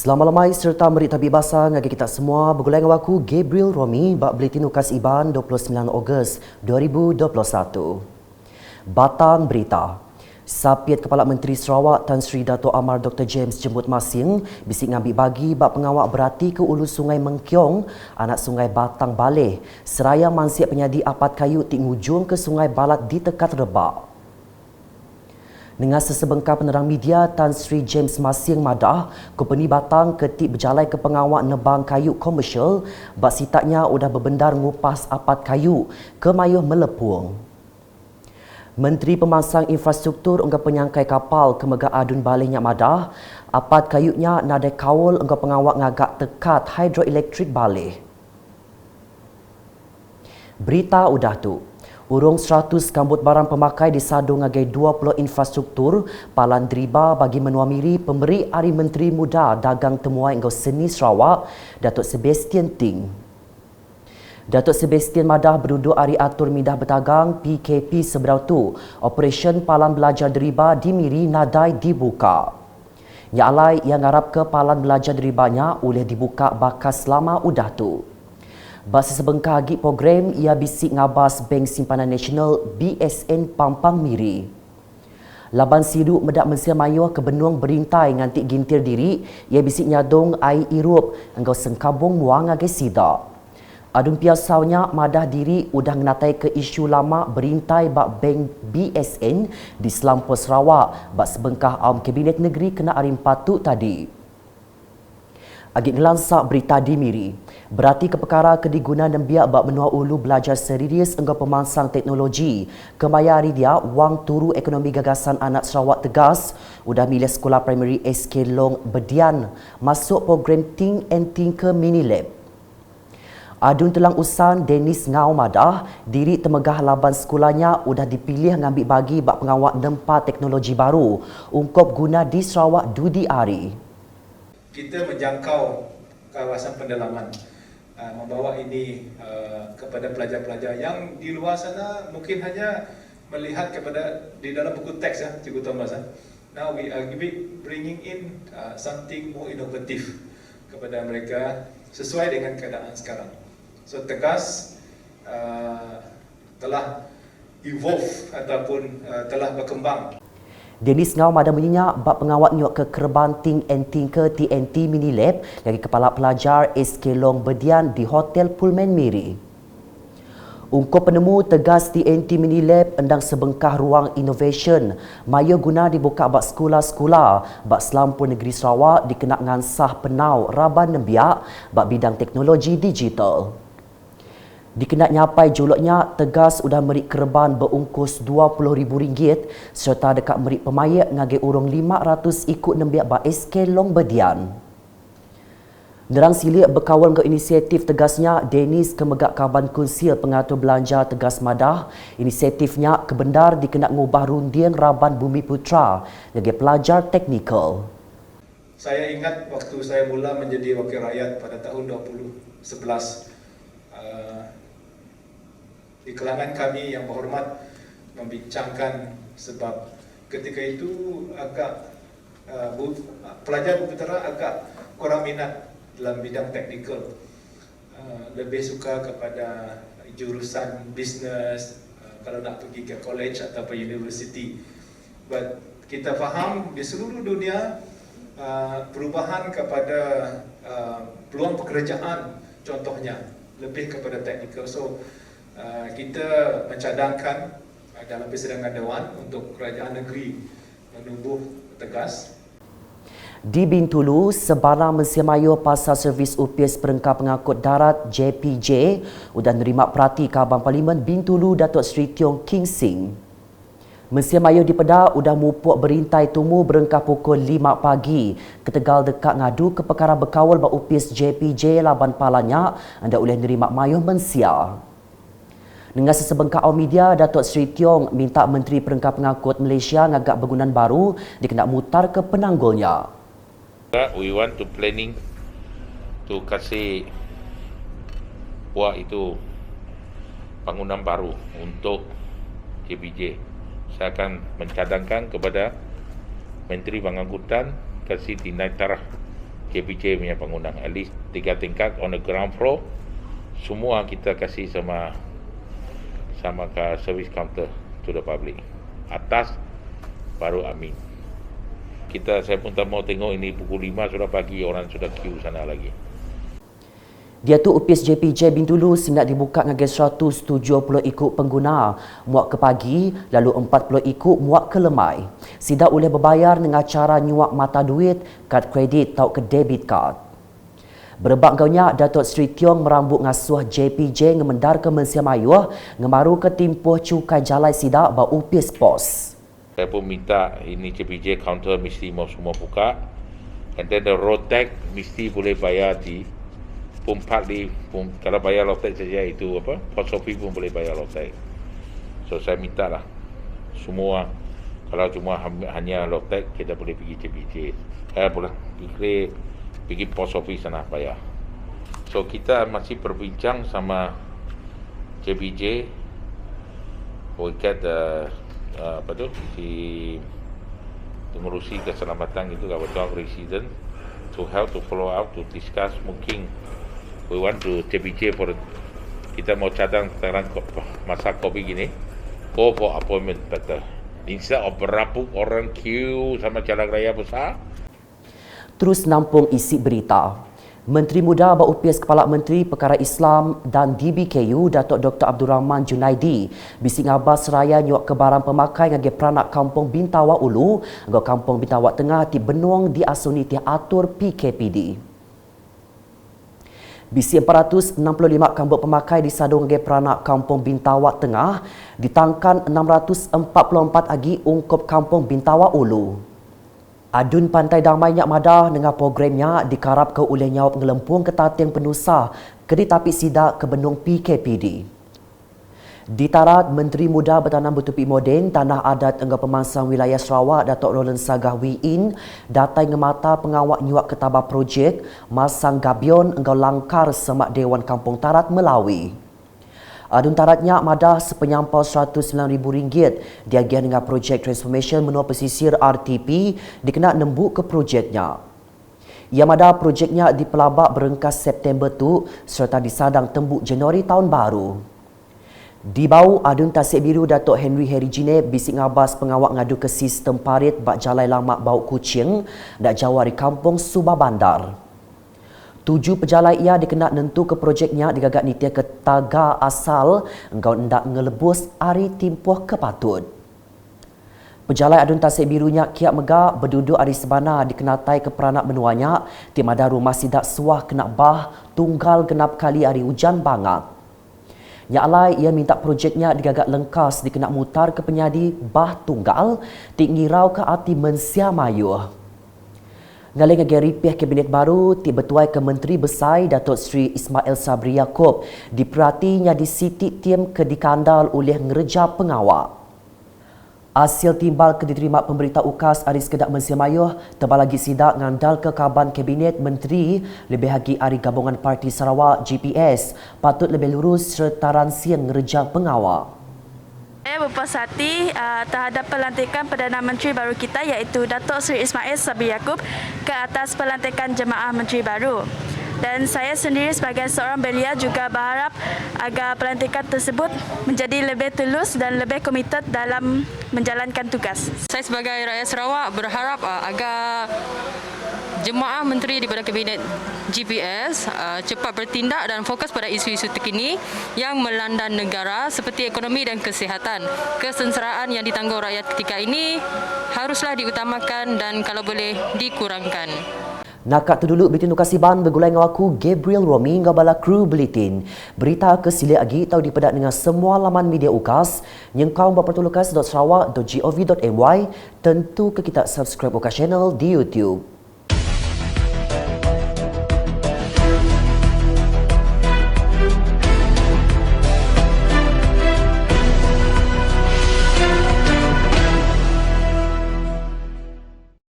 Selamat lemai serta merit tabik basah ngagi kita semua bergulai dengan aku Gabriel Romi bak Buletin Ukas Iban 29 Ogos 2021. Batang berita. Sapiat Kepala Menteri Sarawak Tan Sri Dato' Amar Dr. James Jemput Masing bisik ngambil bagi bak pengawak berhati ke ulu Sungai Mengkiong, anak Sungai Batang Baleh, seraya mansiat penyadi apat kayu tik ngujung ke Sungai Balat di Tekat Rebak. Dengan sesebengkar penerang media, Tan Sri James Masing madah, company Batang ketik berjalai ke pengawak nebang kayu komersial, bak sitaknya udah berbendar ngupas apat kayu ke mayuh melepung. Menteri Pemangsang Infrastruktur engkau penyangkai kapal ke Megah Adun Balehnya madah, apat kayunya nadai kawal engkau pengawak ngagak tekat hidroelektrik Baleh. Berita udah tu. Urung 100 kambut barang pemakai disadung ngagai 20 infrastruktur palan deriba bagi menuamiri pemberi Hari Menteri Muda Dagang Temuai Engkau Seni Sarawak, Datuk Sebastian Ting. Datuk Sebastian madah berduduk hari atur midah berdagang PKP seberau tu, Operasi Palan Belajar Deriba di Miri nadai dibuka. Nyalai yang harap ke palan belajar deribanya oleh dibuka bakas selama udah tu. Bas sebengkah lagi program ia bisik ngabas Bank Simpanan Nasional BSN Pampang Miri. Laban siduk medak mensia mayuh ke benung berintai ngantik gintir diri, ia bisik nyadung air irup engkau sengkabung muang agai sidak. Adun piasaunya madah diri udah ngenatai ke isu lama berintai bak Bank BSN di Selampur Sarawak bak sebengkah Kabinet Negeri kena arim patut tadi. Agit nelansak berita di Miri. Berarti ke perkara kediguna dan biak bak menua ulu belajar serius engkau pemangsang teknologi. Kemaya hari dia, wang turu ekonomi gagasan anak Sarawak tegas, udah milih sekolah primary SK Long Bedian masuk program Think and Tinker Mini Lab. Adun Telang Usan Dennis Ngau madah, diri temegah laban sekolahnya udah dipilih ngambil bagi bak pengawak nempa teknologi baru, ungkap guna di Sarawak Dudi Ari. Kita menjangkau kawasan pendalaman, membawa ini kepada pelajar-pelajar yang di luar sana mungkin hanya melihat kepada di dalam buku teks ya, Cikgu Thomas. Now we are bringing in something more inovatif kepada mereka sesuai dengan keadaan sekarang. So tegas telah evolve ataupun telah berkembang. Dennis Ngau madah menyenyak bak pengawat nyok ke Kerban Think and Tinker TNT Mini Lab dari kepala pelajar SK Long Bedian di Hotel Pullman Miri. Ungkap penemu tegas TNT Mini Lab endang sebengkah ruang innovation maya guna dibuka bak sekolah-sekolah bak Selampur Negeri Sarawak dikenak ngansah penau raban nembiak bak bidang teknologi digital. Dikenak nyapai juluknya tegas udah merik kerban berungkus RM20,000 serta dekat merik pemayek ngagai urung 500 ikut nembiak bak SK Long Bedian. Nerang silik berkawan ke inisiatif tegasnya Dennis Kemegak Kaban Kunsil Pengatur Belanja Tegas Madah. Inisiatifnya kebendar dikenak ngubah rundiang Raban Bumi Putra ngagai pelajar teknikal. Saya ingat waktu saya mula menjadi wakil rakyat pada tahun 2011. Di kalangan kami yang berhormat membincangkan sebab ketika itu agak pelajar Buputera agak kurang minat dalam bidang teknikal, lebih suka kepada jurusan bisnes kalau nak pergi ke college atau university. But kita faham di seluruh dunia perubahan kepada peluang pekerjaan contohnya lebih kepada teknikal. So kita mencadangkan dalam persidangan Dewan untuk kerajaan negeri menubuh tegas. Di Bintulu, sebarang mensiamayu pasar servis UPS Perengkap Pengangkut Darat JPJ sudah nerima perhati Kaban Parlimen Bintulu Datuk Seri Tiong King Sing. Mensiamayu di Pedah sudah mupuk berintai tumu berengkap pukul 5 pagi. Ketegal dekat ngadu ke perkara berkawal bak UPS JPJ laban palanya anda boleh nerima mayuh mensia. Dengan sesebengkar media, Datuk Seri Tiong minta Menteri Perengkap Pengangkut Malaysia ngagak bangunan baru dikenak mutar ke penanggulnya. We want to planning to kasih buat itu bangunan baru untuk JPJ. Saya akan mencadangkan kepada Menteri Pengangkutan kasih dinaik taraf JPJ punya bangunan. At least 3 tingkat on the ground floor. Semua kita kasih sama ke service counter to the public. Atas baru admin. Saya pun tak mau tengok ini pukul 5 sudah pagi, orang sudah queue sana lagi. Dia tu UPS JPJ Bintulu sinak dibuka dengan 170 ikut pengguna muak ke pagi lalu 40 ikut muak ke lemai. Sidak boleh berbayar dengan cara nyuak mata duit, kad kredit atau ke debit card. Berebak gaunya Datuk Seri Tiong merambut ngasuh JPJ ngemendar ke Mensia Mayuh ngemaru ke timpuh cukai jalai sidak ba UPS Pos. Saya pun minta ini JPJ counter mesti mau semua buka. And then the road tax mesti boleh bayar di kalau bayar road tax saja itu post office pun boleh bayar road tax. So saya minta lah semua, kalau cuma hanya road tax kita boleh pergi JPJ. Boleh pergi post office sana bayar. So kita masih berbincang sama JPJ si mengurusi keselamatan itu kawasan resident to help to follow up to discuss mungkin we want to JPJ for kita mau cadang tentang masa COVID gini, go for appointment better instead of berapuk orang queue sama jalan raya besar. Terus nampung isi berita. Menteri Muda BUPS Kepala Menteri Perkara Islam dan DBKU Datuk Dr. Abdul Rahman Junaidi bising abas seraya nyuak ke barang pemakai ngagi peranak Kampung Bintawa Ulu ngau Kampung Bintawa Tengah ti benuang diasuni ti atur PKPD. Bisi 465 kambuk pemakai di sadung ngagi peranak Kampung Bintawa Tengah ditangkan 644 agi ungkup Kampung Bintawa Ulu. Adun Pantai Damai Nyak Madah dengan programnya dikarap ke oleh nyawab ngelempung ke tateng penusah ke ditapik sidak ke benung PKPD. Di Tarat, Menteri Muda Bertanam Bertupi Moden Tanah Adat Engkau Pemansang Wilayah Sarawak Datuk Roland Sagah Wiin datai ngemata pengawak nyuak ketabah projek Masang Gabion Engkau Langkar Semak Dewan Kampung Tarat Melawi. Adun Taratnya Madah sepenyampau RM109,000 diagian dengan projek transformation menua pesisir RTP dikena nembuk ke projeknya. Ia Madah projeknya di Pelabak berengkas September tu serta disadang tembuk Januari tahun baru. Di bau Adun Tasik Biru Datuk Henry Herijine bising abas pengawak ngadu ke sistem parit bak jalai lamak bau kucing dak jawari kampung Subah Bandar. 7 pejalai ia dikena nentu ke projeknya digagak nitia ke taga asal engkau hendak ngelebus ari timpuh kepatut. Pejalai Adun Tasik Birunya Kiak Megak berduduk ari sebana dikenatai ke peranak menuanya timada rumah sidak suah kena bah tunggal genap kali ari hujan bangat. Nyalai ia minta projeknya digagak lengkas dikena mutar ke penyadi bah tunggal tik ngirau ke ati Mensia Mayuh. Ngalai ngagi ripih kabinet baru ti bertuai ke Menteri Besar Datuk Seri Ismail Sabri Yaakob diperhatinya di Siti Tim ke dikandal oleh ngereja pengawak. Hasil timbal ke diterima pemberita UKAS Aris Kedak Mensia Mayuh tebal lagi sidak ngandal ke Kaban Kabinet Menteri lebih lagi Ari Gabungan Parti Sarawak GPS patut lebih lurus serta ransian ngereja pengawak. Saya berpuas hati terhadap pelantikan Perdana Menteri baru kita iaitu Datuk Seri Ismail Sabri Yaakob ke atas pelantikan Jemaah Menteri baru. Dan saya sendiri sebagai seorang belia juga berharap agar pelantikan tersebut menjadi lebih tulus dan lebih komited dalam menjalankan tugas. Saya sebagai rakyat Sarawak berharap agar Jemaah Menteri daripada Kabinet GPS cepat bertindak dan fokus pada isu-isu terkini yang melanda negara seperti ekonomi dan kesihatan. Kesengsaraan yang ditanggung rakyat ketika ini haruslah diutamakan dan kalau boleh dikurangkan. Nakak tu dulu Bulletin Tukar Siban bergulai dengan aku Gabriel Romi ngabala kru Bulletin. Berita ke sila agi tahu dipedak dengan semua laman media UKAS nyengkau berpertulukas.sarawak.gov.my tentu ke kita subscribe UKAS channel di YouTube.